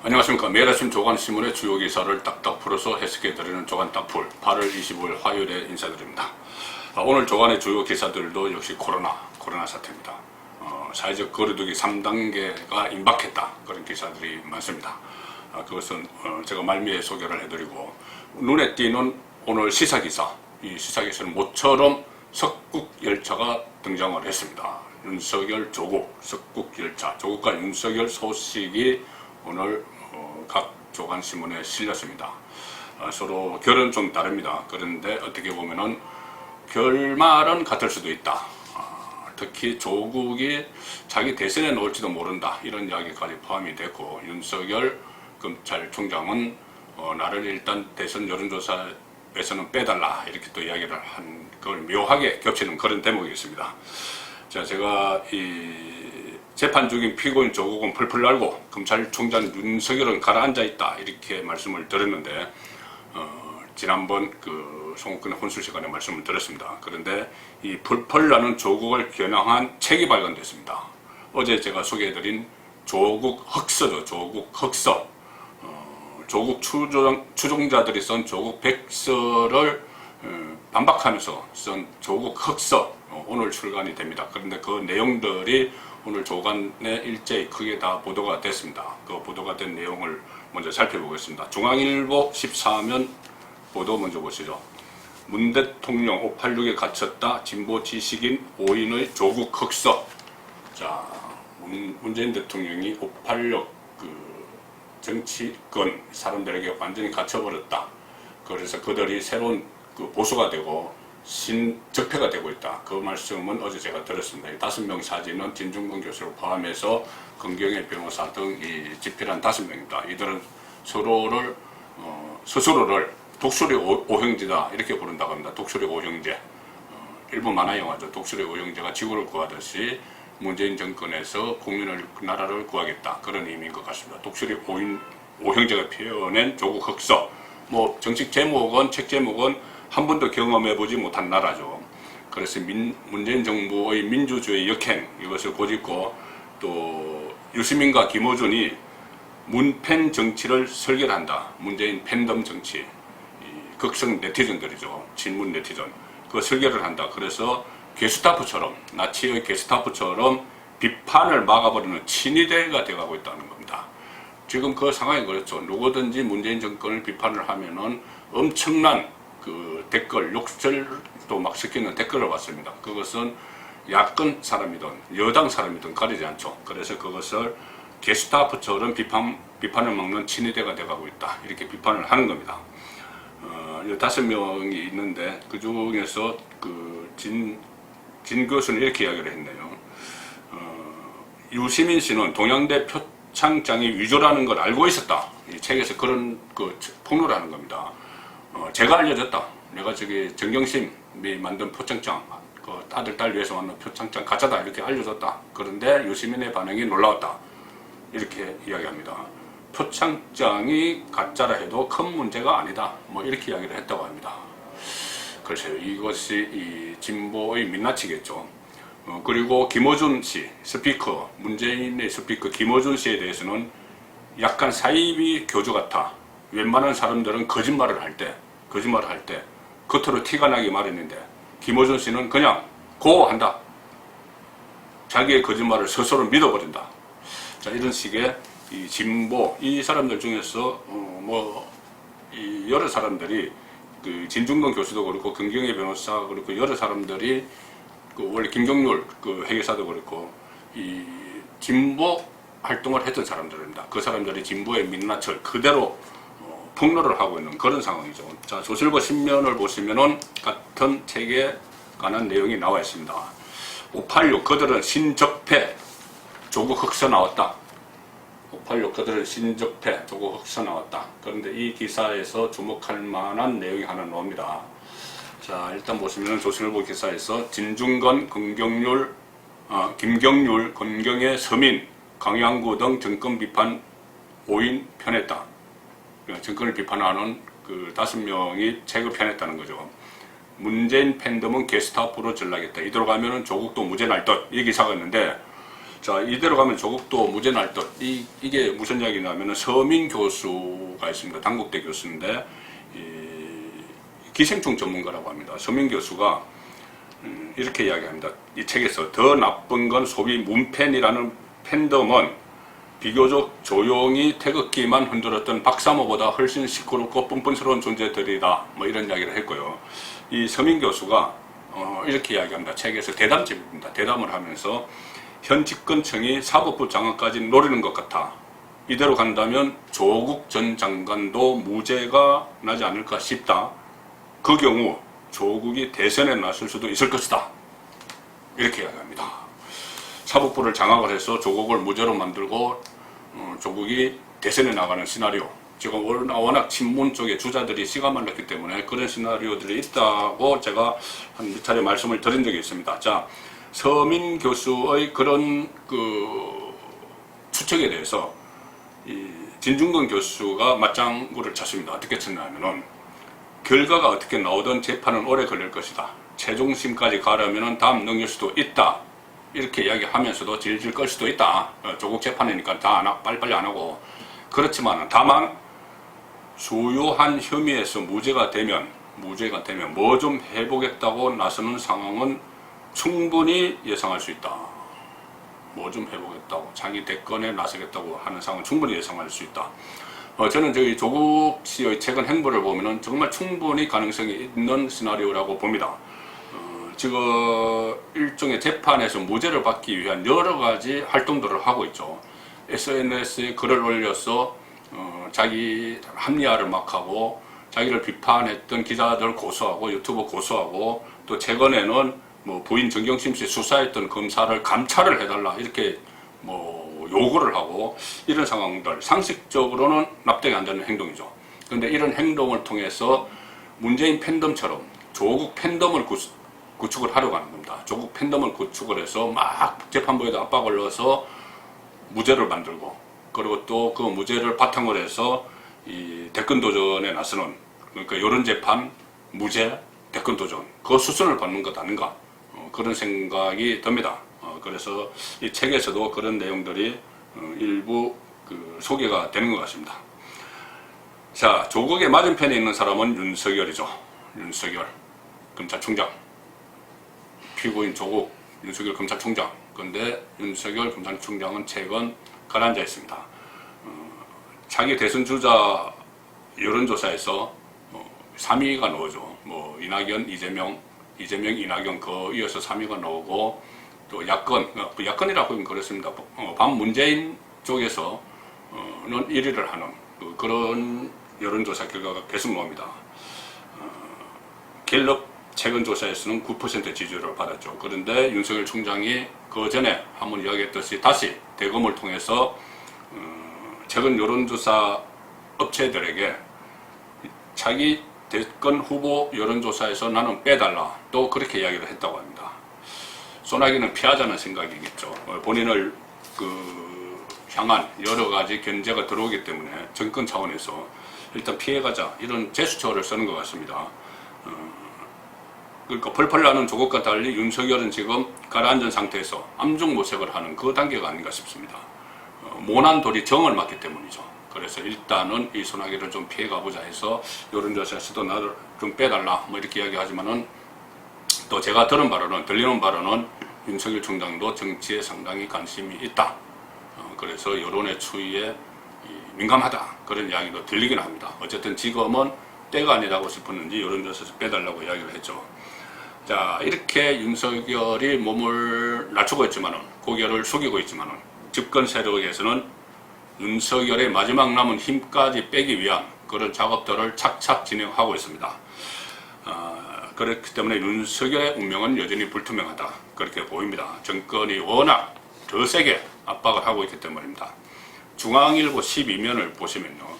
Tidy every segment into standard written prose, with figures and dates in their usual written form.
안녕하십니까. 매일 아침 조간신문의 주요 기사를 딱딱 풀어서 해석해드리는 조간 딱풀 8월 25일 화요일에 인사드립니다. 오늘 조간의 주요 기사들도 역시 코로나 사태입니다. 사회적 거리두기 3단계가 임박했다, 그런 기사들이 많습니다. 그것은 제가 말미에 소개를 해드리고, 눈에 띄는 오늘 시사기사, 이 시사기사는 모처럼 석국열차가 등장을 했습니다. 윤석열 조국, 석국열차, 조국과 윤석열 소식이 오늘 각 조간신문에 실렸습니다. 서로 결은 좀 다릅니다. 그런데 어떻게 보면은 결말은 같을 수도 있다. 특히 조국이 자기 대선에 놓을지도 모른다, 이런 이야기까지 포함이 됐고, 윤석열 검찰총장은 나를 일단 대선 여론조사에서는 빼달라, 이렇게 또 이야기를 한, 그걸 묘하게 겹치는 그런 대목이 있습니다. 자, 제가 재판 중인 피고인 조국은 펄펄 날고 검찰총장 윤석열은 가라앉아 있다, 이렇게 말씀을 드렸는데, 지난번 송옥근의 혼술 시간에 말씀을 드렸습니다. 그런데 이 펄펄 나는 조국을 겨냥한 책이 발간됐습니다. 어제 제가 소개해드린 조국 흑서죠. 조국 흑서. 조국 추종자들이 쓴 조국 백서를 반박하면서 쓴 조국 흑서, 오늘 출간이 됩니다. 그런데 그 내용들이 오늘 조간에 일제히 크게 다 보도가 됐습니다. 그 보도가 된 내용을 먼저 살펴보겠습니다. 중앙일보 14면 보도 먼저 보시죠. 문 대통령 586에 갇혔다, 진보 지식인 5인의 조국 흑서. 자, 문재인 대통령이 586 정치권 사람들에게 완전히 갇혀버렸다. 그래서 그들이 새로운 보수가 되고 신적폐가 되고 있다. 그 말씀은 어제 제가 들었습니다. 이 5명 사진은 진중권 교수를 포함해서 긍경의 변호사 등 이 집필한 5명입니다. 이들은 스스로를 독수리 오형제다, 이렇게 부른다고 합니다. 독수리 오형제. 일본 만화 영화죠. 독수리 오형제가 지구를 구하듯이 문재인 정권에서 나라를 구하겠다, 그런 의미인 것 같습니다. 독수리 오형제가 표현한 조국 흑서. 정책 제목은, 책 제목은 한 번도 경험해보지 못한 나라죠. 그래서 문재인 정부의 민주주의 역행, 이것을 고집고, 또 유시민과 김어준이 문팬 정치를 설계한다. 문재인 팬덤 정치, 극성 네티즌들이죠. 친문 네티즌. 그 설계를 한다. 그래서 게스타프처럼, 나치의 게스타프처럼 비판을 막아버리는 친위대가 되어가고 있다는 겁니다. 지금 그 상황이 그렇죠. 누구든지 문재인 정권을 비판을 하면은 엄청난 댓글, 욕설도 막 섞이는 댓글을 받습니다. 그것은 야권 사람이든 여당 사람이든 가리지 않죠. 그래서 그것을 게스타프처럼 비판을 막는 친위대가 되어가고 있다, 이렇게 비판을 하는 겁니다. 15명이 있는데 그 중에서 진 교수는 이렇게 이야기를 했네요. 유시민 씨는 동양대 표창장이 위조라는 걸 알고 있었다. 이 책에서 그런 폭로를 하는 겁니다. 제가 알려줬다. 내가 정경심이 만든 표창장, 아들 딸 위해서 만든 표창장 가짜다, 이렇게 알려줬다. 그런데 유시민의 반응이 놀라웠다, 이렇게 이야기합니다. 표창장이 가짜라 해도 큰 문제가 아니다, 이렇게 이야기를 했다고 합니다. 글쎄요, 이것이 이 진보의 민낯이겠죠. 그리고 김어준 씨, 스피커, 문재인의 스피커 김어준 씨에 대해서는 약간 사이비 교주 같아. 웬만한 사람들은 거짓말을 할 때 겉으로 티가 나기 마련인데, 김어준 씨는 그냥 고한다. 자기의 거짓말을 스스로 믿어버린다. 자, 이런 식의 이 진보, 이 사람들 중에서 이 여러 사람들이, 진중권 교수도 그렇고 긍경의 변호사 그렇고 여러 사람들이, 원래 김경률 회계사도 그렇고 이 진보 활동을 했던 사람들입니다. 그 사람들이 진보의 민낯을 그대로 폭로를 하고 있는 그런 상황이죠. 자, 조선일보 신면을 보시면은 같은 책에 관한 내용이 나와 있습니다. 586 그들은 신적폐, 조국 흑서 나왔다. 586 그들은 신적폐, 조국 흑서 나왔다. 그런데 이 기사에서 주목할 만한 내용이 하나 나옵니다. 자, 일단 보시면 조선일보 기사에서 진중권, 김경률, 권경의 서민, 강양구 등 정권 비판 5인 편했다. 정권을 비판하는 5명이 책을 펴냈다는 거죠. 문재인 팬덤은 게스타프로 전락했다. 이대로 가면은 조국도 무죄 날 듯, 이 기사가 있는데, 자, 이대로 가면 조국도 무죄 날 듯. 이게 무슨 이야기냐면은 서민 교수가 있습니다. 단국대 교수인데 기생충 전문가라고 합니다. 서민 교수가 이렇게 이야기합니다. 이 책에서 더 나쁜 건 소위 문팬이라는 팬덤은 비교적 조용히 태극기만 흔들었던 박사모보다 훨씬 시끄럽고 뻔뻔스러운 존재들이다. 뭐 이런 이야기를 했고요. 이 서민 교수가 이렇게 이야기합니다. 책에서 대담집입니다. 대담을 하면서 현 집권층이 사법부 장관까지 노리는 것 같아. 이대로 간다면 조국 전 장관도 무죄가 나지 않을까 싶다. 그 경우 조국이 대선에 나설 수도 있을 것이다. 이렇게 이야기합니다. 사법부를 장악을 해서 조국을 무죄로 만들고 조국이 대선에 나가는 시나리오. 지금 워낙 친문 쪽에 주자들이 씨가 말랐기 때문에 그런 시나리오들이 있다고 제가 한 몇 차례 말씀을 드린 적이 있습니다. 자, 서민 교수의 그런 추측에 대해서 진중권 교수가 맞장구를 쳤습니다. 어떻게 쳤냐면은 결과가 어떻게 나오든 재판은 오래 걸릴 것이다. 최종심까지 가려면 다음 넘길 수도 있다. 이렇게 이야기하면서도 질질 끌 수도 있다. 조국 재판이니까 다 빨리빨리 안 하고. 그렇지만 다만 주요한 혐의에서 무죄가 되면 뭐 좀 해보겠다고 나서는 상황은 충분히 예상할 수 있다. 뭐 좀 해보겠다고 자기 대권에 나서겠다고 하는 상황은 충분히 예상할 수 있다. 저는 저희 조국 씨의 최근 행보를 보면은 정말 충분히 가능성이 있는 시나리오라고 봅니다. 지금 일종의 재판에서 무죄를 받기 위한 여러 가지 활동들을 하고 있죠. SNS에 글을 올려서 자기 합리화를 막 하고 자기를 비판했던 기자들 고소하고 유튜버 고소하고 또 최근에는 뭐 부인 정경심 씨 수사했던 검사를 감찰을 해달라 이렇게 뭐 요구를 하고 이런 상황들 상식적으로는 납득이 안 되는 행동이죠. 그런데 이런 행동을 통해서 문재인 팬덤처럼 조국 팬덤을 구축을 하려고 하는 겁니다. 조국 팬덤을 구축을 해서 막 재판부에다 압박을 넣어서 무죄를 만들고 그리고 또 그 무죄를 바탕으로 해서 이 대권 도전에 나서는 그러니까 여론재판, 무죄, 대권 도전 그 수순을 밟는 것 아닌가 그런 생각이 듭니다. 그래서 이 책에서도 그런 내용들이 일부 소개가 되는 것 같습니다. 자, 조국의 맞은편에 있는 사람은 윤석열이죠. 윤석열 검찰총장. 피고인 조국, 윤석열 검찰총장. 그런데 윤석열 검찰총장은 최근 가라앉아 있습니다. 자기 대선 주자 여론조사에서 3위가 나오죠. 뭐 이낙연, 이재명, 이낙연 그 이어서 3위가 나오고 또 야권이라고 하면 그렇습니다. 반문재인 쪽에서는 1위를 하는 그런 여론조사 결과가 계속 나옵니다. 갤럽 최근 조사에서는 9% 지지율을 받았죠. 그런데 윤석열 총장이 그 전에 한번 이야기했듯이 다시 대검을 통해서 최근 여론조사 업체들에게 자기 대권 후보 여론조사에서 나는 빼달라 또 그렇게 이야기를 했다고 합니다. 소나기는 피하자는 생각이겠죠. 본인을 향한 여러 가지 견제가 들어오기 때문에 정권 차원에서 일단 피해가자 이런 제스처를 쓰는 것 같습니다. 그러니까 펄펄 나는 조국과 달리 윤석열은 지금 가라앉은 상태에서 암중모색을 하는 그 단계가 아닌가 싶습니다. 모난 돌이 정을 맞기 때문이죠. 그래서 일단은 이 소나기를 좀 피해가보자 해서 여론조사에서도 나를 좀 빼달라 뭐 이렇게 이야기하지만은 또 제가 들은 바로는 들리는 바로는 윤석열 총장도 정치에 상당히 관심이 있다. 그래서 여론의 추이에 민감하다 그런 이야기도 들리긴 합니다. 어쨌든 지금은 때가 아니라고 싶었는지 여론조사에서 빼달라고 이야기를 했죠. 자, 이렇게 윤석열이 몸을 낮추고 있지만은 고개를 숙이고 있지만은 집권 세력에서는 윤석열의 마지막 남은 힘까지 빼기 위한 그런 작업들을 착착 진행하고 있습니다. 그렇기 때문에 윤석열의 운명은 여전히 불투명하다 그렇게 보입니다. 정권이 워낙 더 세게 압박을 하고 있기 때문입니다. 중앙일보 12면을 보시면요.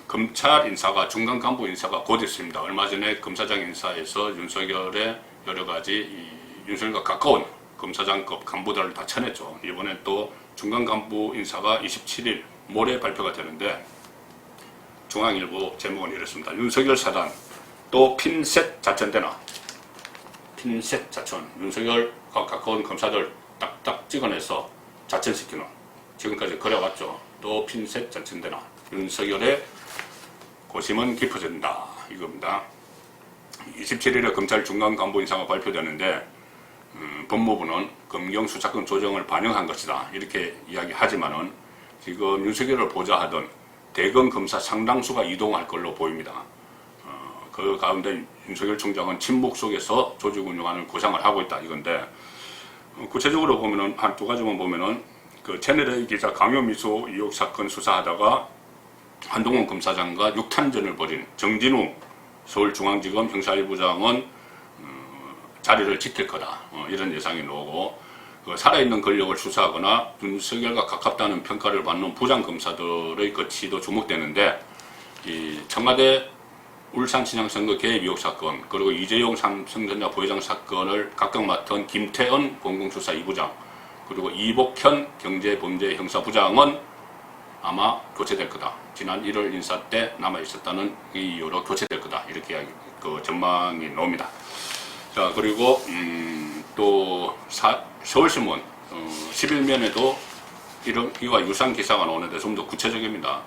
검찰 인사가 중간 간부 인사가 곧 있습니다. 얼마 전에 검사장 인사에서 윤석열의 여러 가지 윤석열과 가까운 검사장급 간부들을 다 쳐냈죠. 이번엔 또 중간 간부 인사가 27일 모레 발표가 되는데 중앙일보 제목은 이렇습니다. 윤석열 사단 또 핀셋 자천되나? 핀셋 자천. 윤석열과 가까운 검사들 딱딱 찍어내서 자천시키는, 지금까지 그래왔죠. 또 핀셋 자천되나, 윤석열의 고심은 깊어진다 이겁니다. 27일에 검찰 중간 간부 인사가 발표되는데 법무부는 검경 수사권 조정을 반영한 것이다 이렇게 이야기하지만은 지금 윤석열을 보좌하던 대검 검사 상당수가 이동할 걸로 보입니다. 그 가운데 윤석열 총장은 침묵 속에서 조직 운영하는 구상을 하고 있다 이건데, 구체적으로 보면은 한 두 가지만 보면은 그 채널A 기자 강요미수 의혹 사건 수사하다가 한동훈 검사장과 육탄전을 벌인 정진우 서울중앙지검 형사1부장은 자리를 지킬 거다 이런 예상이 나오고, 그 살아있는 권력을 수사하거나 윤석열과 가깝다는 평가를 받는 부장검사들의 거치도 주목되는데, 이 청와대 울산시장 선거 개입 의혹 사건 그리고 이재용 삼성전자 부회장 사건을 각각 맡은 김태은 공공수사 2부장 그리고 이복현 경제범죄형사부장은 아마 교체될 거다. 지난 1월 인사 때 남아있었다는 이유로 교체될 거다. 이렇게 그 전망이 나옵니다. 자, 그리고 또 서울신문 11면에도 이와 유사한 기사가 나오는데 좀 더 구체적입니다.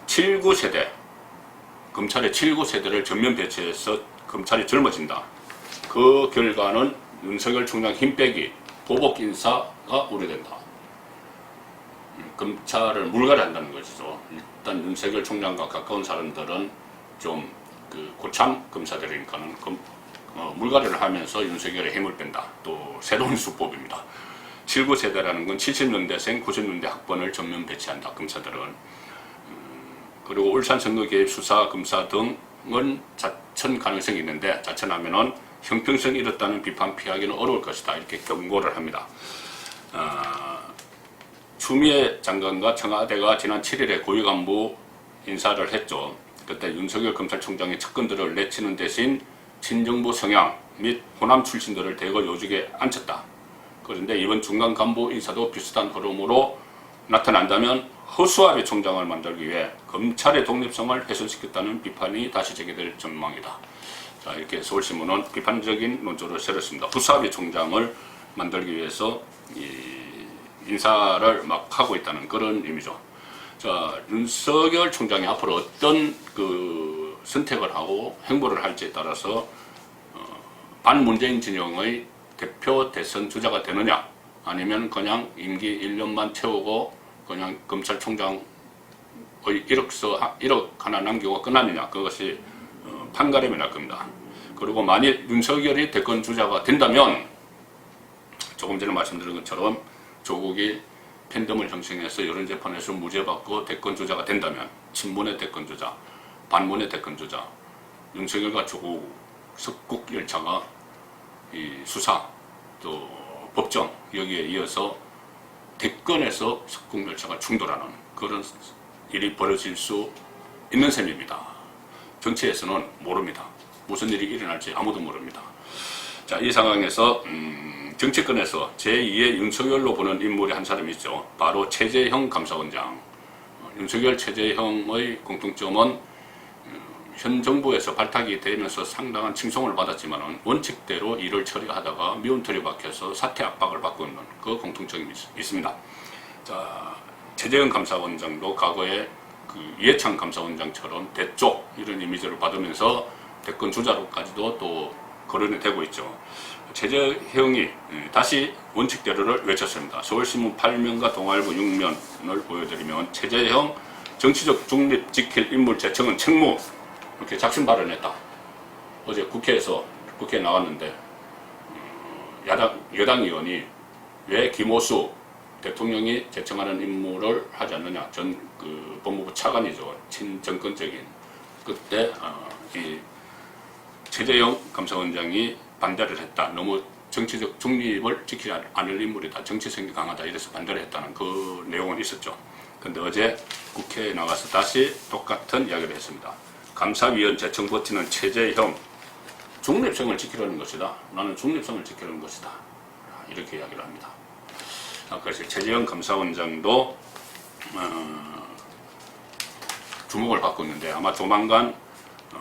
79세대, 검찰의 79세대를 전면 배치해서 검찰이 젊어진다. 그 결과는 윤석열 총장 힘 빼기, 보복 인사가 우려된다. 검찰을 물갈이한다는 것이죠. 일단 윤석열 총장과 가까운 사람들은 좀 그 고참 검사들이니까는 물갈이를 하면서 윤석열의 힘을 뺀다. 또 새로운 수법입니다. 79세대라는 건 70년대생, 90년대 학번을 전면 배치한다. 검사들은. 그리고 울산 선거 개입 수사 검사 등은 자천 가능성이 있는데, 자천하면은 형평성이 잃었다는 비판 피하기는 어려울 것이다. 이렇게 경고를 합니다. 추미애 장관과 청와대가 지난 7일에 고위 간부 인사를 했죠. 그때 윤석열 검찰총장의 측근들을 내치는 대신 친정부 성향 및 호남 출신들을 대거 요직에 앉혔다. 그런데 이번 중간 간부 인사도 비슷한 흐름으로 나타난다면 허수아비 총장을 만들기 위해 검찰의 독립성을 훼손시켰다는 비판이 다시 제기될 전망이다. 자, 이렇게 서울신문은 비판적인 논조를 세웠습니다. 허수아비 총장을 만들기 위해서 인사를 막 하고 있다는 그런 의미죠. 자, 윤석열 총장이 앞으로 어떤 그 선택을 하고 행보를 할지에 따라서 반문재인 진영의 대표 대선 주자가 되느냐, 아니면 그냥 임기 1년만 채우고 그냥 검찰총장의 1억 하나 남기고 끝나느냐, 그것이 판가름이 날 겁니다. 그리고 만일 윤석열이 대권 주자가 된다면 조금 전에 말씀드린 것처럼 조국이 팬덤을 형성해서 여론재판에서 무죄받고 대권주자가 된다면 친문의 대권주자, 반문의 대권주자, 윤석열과 조국 석국 열차가 이 수사 또 법정 여기에 이어서 대권에서 석국 열차가 충돌하는 그런 일이 벌어질 수 있는 셈입니다. 정치에서는 모릅니다. 무슨 일이 일어날지 아무도 모릅니다. 자, 이 상황에서 정치권에서 제2의 윤석열로 보는 인물이 한 사람이 있죠. 바로 최재형 감사원장. 윤석열 최재형의 공통점은 현 정부에서 발탁이 되면서 상당한 칭송을 받았지만 원칙대로 일을 처리하다가 미운털이 박혀서 사퇴 압박을 받고 있는 그 공통점이 있습니다. 자, 최재형 감사원장도 과거에 그 이해창 감사원장처럼 대쪽 이런 이미지를 받으면서 대권 주자로까지도 또 거론이 되고 있죠. 최재형이 다시 원칙대로를 외쳤습니다. 서울신문 8면과 동아일보 6면을 보여드리면 최재형 정치적 중립 지킬 인물 제청은 책무, 이렇게 작심 발언했다. 어제 국회에 나왔는데 여당 의원이 왜 김오수 대통령이 제청하는 임무를 하지 않느냐, 그 법무부 차관이죠. 친정권적인 그때 이 최재형 감사원장이 반대를 했다. 너무 정치적 중립을 지키지 않을 인물이다. 정치성이 강하다. 이래서 반대를 했다는 그 내용은 있었죠. 근데 어제 국회에 나가서 다시 똑같은 이야기를 했습니다. 감사위원 제청 버티는 최재형, 중립성을 지키려는 것이다. 나는 중립성을 지키려는 것이다. 이렇게 이야기를 합니다. 그래서 최재형 감사원장도 주목을 받고 있는데, 아마 조만간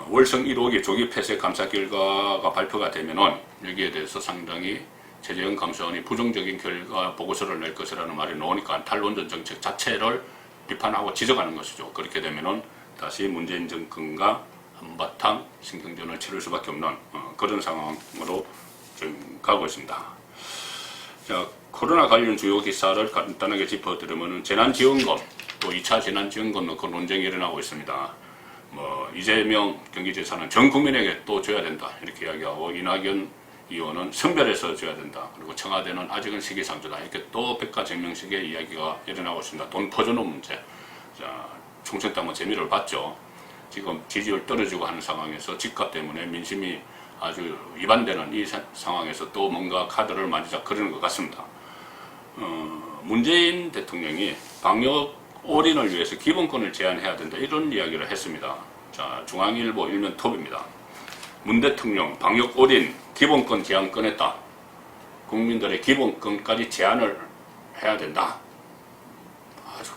월성 1호기 조기 폐쇄 감사 결과가 발표가 되면은 여기에 대해서 상당히 최재형 감사원이 부정적인 결과 보고서를 낼 것이라는 말이 나오니까 탈원전 정책 자체를 비판하고 지적하는 것이죠. 그렇게 되면은 다시 문재인 정권과 한바탕 신경전을 치를 수밖에 없는 그런 상황으로 지금 가고 있습니다. 자, 코로나 관련 주요 기사를 간단하게 짚어드리면 재난지원금, 또 2차 재난지원금 넣고 논쟁이 일어나고 있습니다. 이재명 경기지사는 전 국민에게 또 줘야 된다 이렇게 이야기하고, 이낙연 의원은 선별해서 줘야 된다. 그리고 청와대는 아직은 시기상조다. 이렇게 또 백가쟁명식의 이야기가 일어나고 있습니다. 돈 퍼주는 문제. 자, 총선 때 한번 재미를 봤죠. 지금 지지율 떨어지고 하는 상황에서 집값 때문에 민심이 아주 위반되는 이 상황에서 또 뭔가 카드를 만지작거리는 것 같습니다. 문재인 대통령이 방역 올인을 위해서 기본권을 제한해야 된다 이런 이야기를 했습니다. 자, 중앙일보 일면 톱입니다. 문 대통령 방역 올인 기본권 제한 꺼냈다. 국민들의 기본권까지 제한을 해야 된다.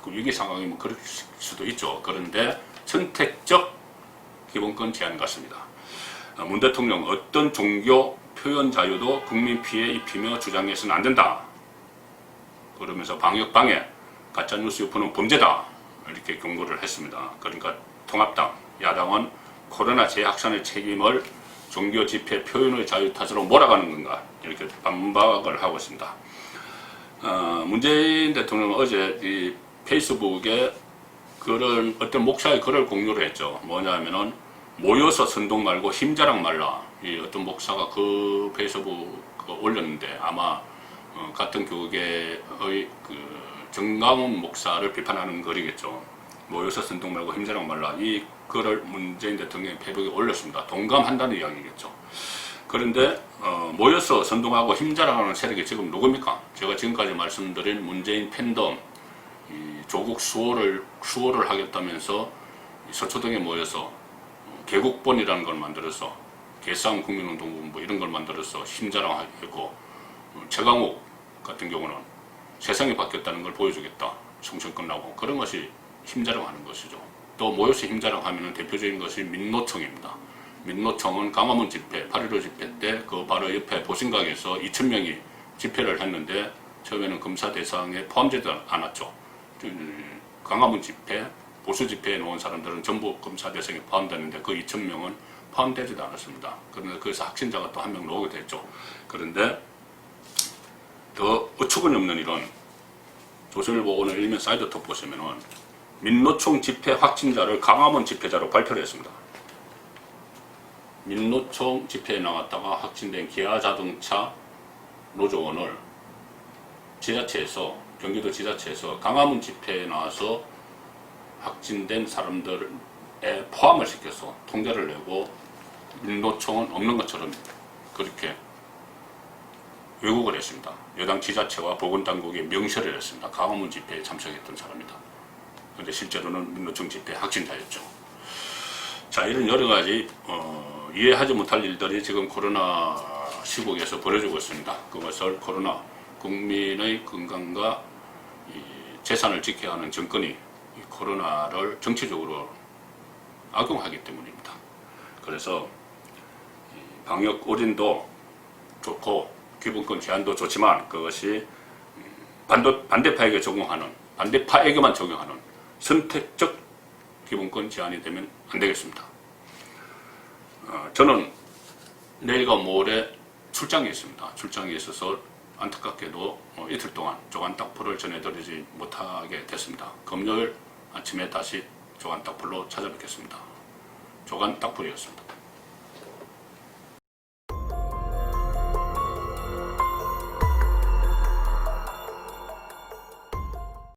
위기 상황이면 그럴 수도 있죠. 그런데 선택적 기본권 제한 같습니다. 문 대통령 어떤 종교 표현 자유도 국민 피해 입히며 주장해서는 안 된다. 그러면서 방역 방해, 가짜뉴스 유포는 범죄다. 이렇게 경고를 했습니다. 그러니까 통합당, 야당은 코로나 재확산의 책임을 종교 집회 표현의 자유 탓으로 몰아가는 건가 이렇게 반박을 하고 있습니다. 문재인 대통령은 어제 이 페이스북에 그런 어떤 목사의 글을 공유를 했죠. 뭐냐면은 모여서 선동 말고 힘자랑 말라. 이 어떤 목사가 그 페이스북 올렸는데 아마 같은 교계의 그 정강훈 목사를 비판하는 글이겠죠. 모여서 선동 말고 힘자랑 말라. 이 글을 문재인 대통령이 페이스북에 올렸습니다. 동감한다는 이야기겠죠. 그런데 모여서 선동하고 힘자랑하는 세력이 지금 누굽니까? 제가 지금까지 말씀드린 문재인 팬덤, 이 조국 수호를 하겠다면서 서초동에 모여서 개국본이라는 걸 만들어서 개싸움 국민운동본부 이런 걸 만들어서 힘자랑하고, 최강욱 같은 경우는 세상이 바뀌었다는 걸 보여주겠다. 총선 끝나고 그런 것이 힘자랑하는 것이죠. 또 모여서 힘자랑하면 대표적인 것이 민노총입니다. 민노총은 강화문 집회, 8.15 집회 때 그 바로 옆에 보신각에서 2,000명이 집회를 했는데 처음에는 검사 대상에 포함되지 않았죠. 강화문 집회, 보수 집회에 놓은 사람들은 전부 검사 대상에 포함됐는데 그 2,000명은 포함되지도 않았습니다. 그런데 거기서 확진자가 또 한 명 나오게 됐죠. 그런데 더 어처구니 없는 일은 조선일보 오늘 일면 사이드톡 보시면은 민노총 집회 확진자를 강화문 집회자로 발표를 했습니다. 민노총 집회에 나갔다가 확진된 기아자동차 노조원을 지자체에서, 경기도 지자체에서 강화문 집회에 나와서 확진된 사람들에 포함을 시켜서 통계를 내고 민노총은 없는 것처럼 그렇게 왜곡을 했습니다. 여당 지자체와 보건당국이 명시를 했습니다. 강화문 집회에 참석했던 사람이다. 그런데 실제로는 민노총 집회 확진자였죠. 자, 이런 여러 가지 이해하지 못할 일들이 지금 코로나 시국에서 벌어지고 있습니다. 그것을 코로나, 국민의 건강과 재산을 지켜야 하는 정권이 이 코로나를 정치적으로 악용하기 때문입니다. 그래서 방역 올인도 좋고 기본권 제한도 좋지만 그것이 반대파에게 적용하는, 반대파에게만 적용하는 선택적 기본권 제한이 되면 안 되겠습니다. 저는 내일과 모레 출장이 있습니다. 출장이 있어서 안타깝게도 이틀 동안 조간딱풀을 전해드리지 못하게 됐습니다. 금요일 아침에 다시 조간딱풀로 찾아뵙겠습니다. 조간딱풀이었습니다.